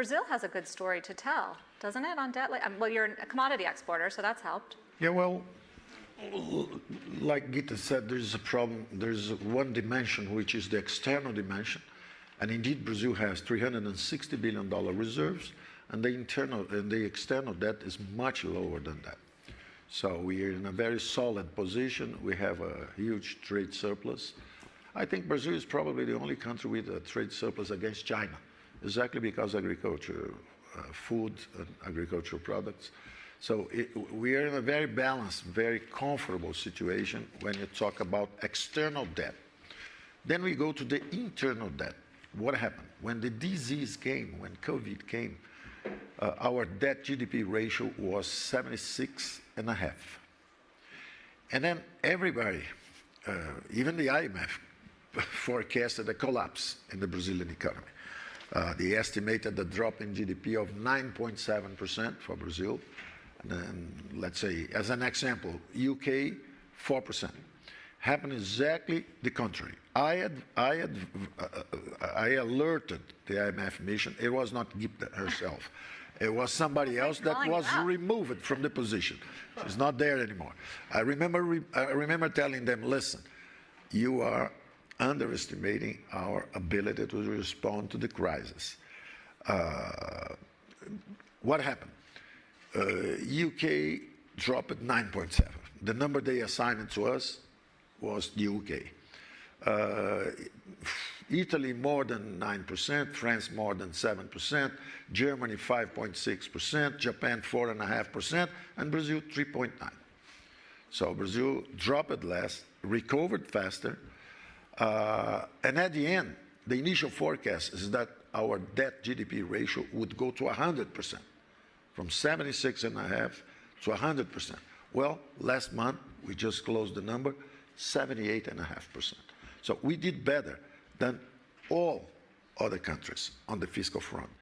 Brazil has a good story to tell, doesn't it, on debt? Well, you're a commodity exporter, so that's helped. Yeah, well, like Guedes said, there's a problem. There's one dimension, which is the external dimension. And indeed, Brazil has $360 billion reserves, and the external debt is much lower than that. So we are in a very solid position. We have a huge trade surplus. I think Brazil is probably the only country with a trade surplus against China, exactly because agriculture, food and agricultural products. So we are in a very balanced, very comfortable situation when you talk about external debt. Then we go to the internal debt. What happened? When the disease came, when COVID came, our debt GDP ratio was 76.5. And then everybody, even the IMF, forecasted a collapse in the Brazilian economy. They estimated a drop in GDP of 9.7% for Brazil. And then, let's say, as an example, UK, 4%. Happened exactly the contrary. I alerted the IMF mission. It was not Gupta herself. It was somebody else that was removed from the position. She's not there anymore. I remember telling them, listen, you are underestimating our ability to respond to the crisis. What happened? UK dropped at 9.7. The number they assigned to us was the UK. Italy more than 9%, France more than 7%, Germany 5.6%, Japan 4.5%, and Brazil 3.9%. So Brazil dropped less, recovered faster, and at the end, the initial forecast is that our debt GDP ratio would go to 100%, from 76.5 to 100%. Well, last month, we just closed the number, 78.5%. So we did better than all other countries on the fiscal front.